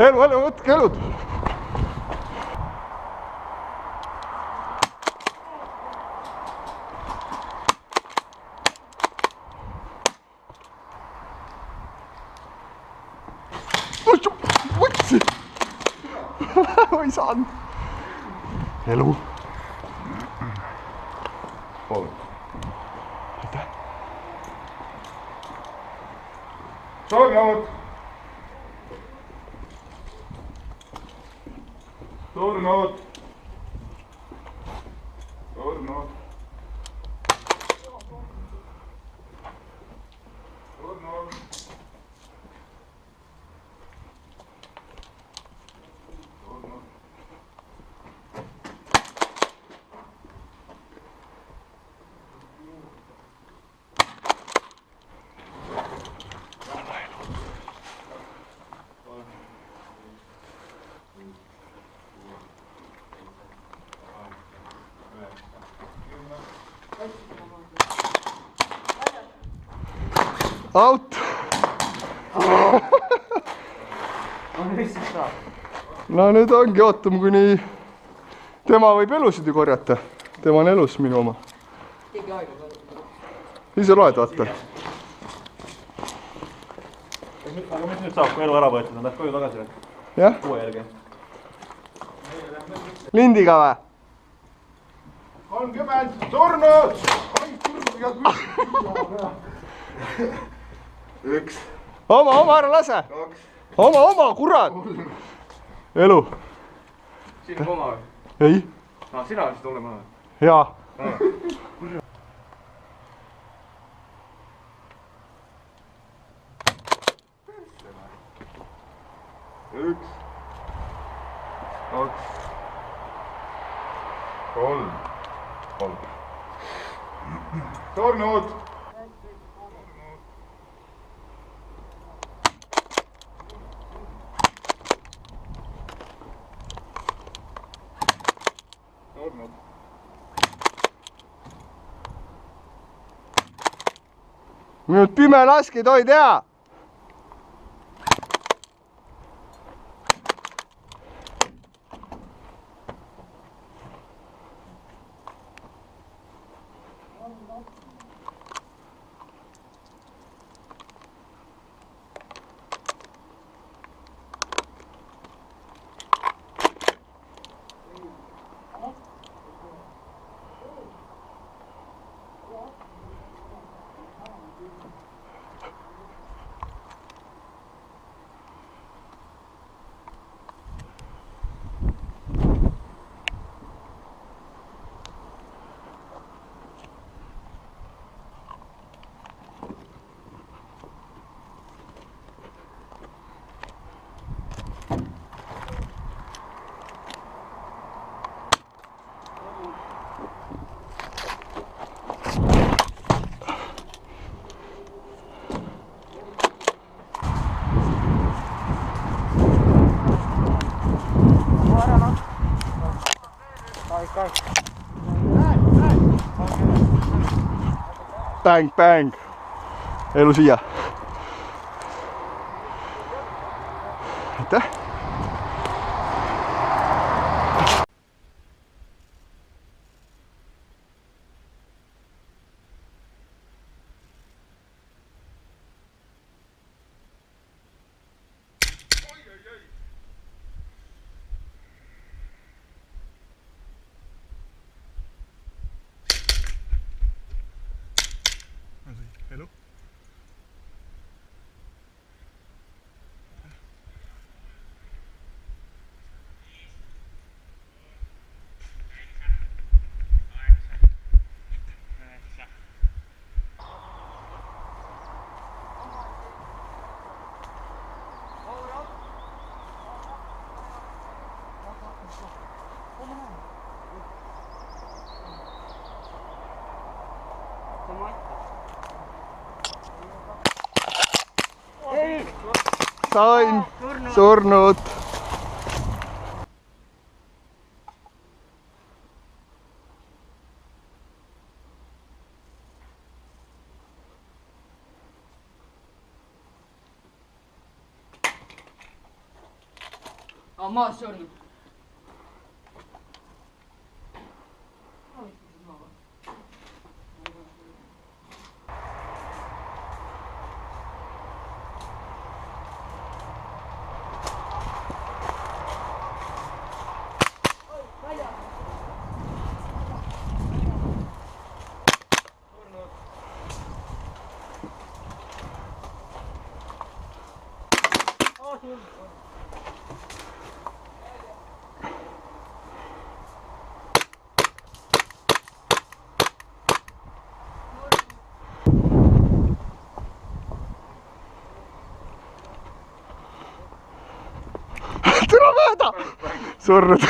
elu, võtke elud. Võtsi! Ma ei saanud. Elu. Aitäh. Surnud. Surnud. Surnud. Surnud. Out! No nüüd ongi, ootame kuni tema võib elusid ju korjata. Tema on elus minu oma. Ise loed, vaata. Aga mis nüüd saab, kui elu ära võetud, on läheb koju tagasi või? Jah? Uue jälge. Lindiga või? 30 surnud! Üks. Oma, ära lase! Oma, kurat! Elu. Siin on oma või? Ei. Sina olid tule maha. Jaa. Üks. Kaks. Kolm. Surnud. Nüüd pime lask ei tohi teha. Bang. Elu siia. Aitäh. Elu. Sain surnud. maas surnud. tule mööda! surnud.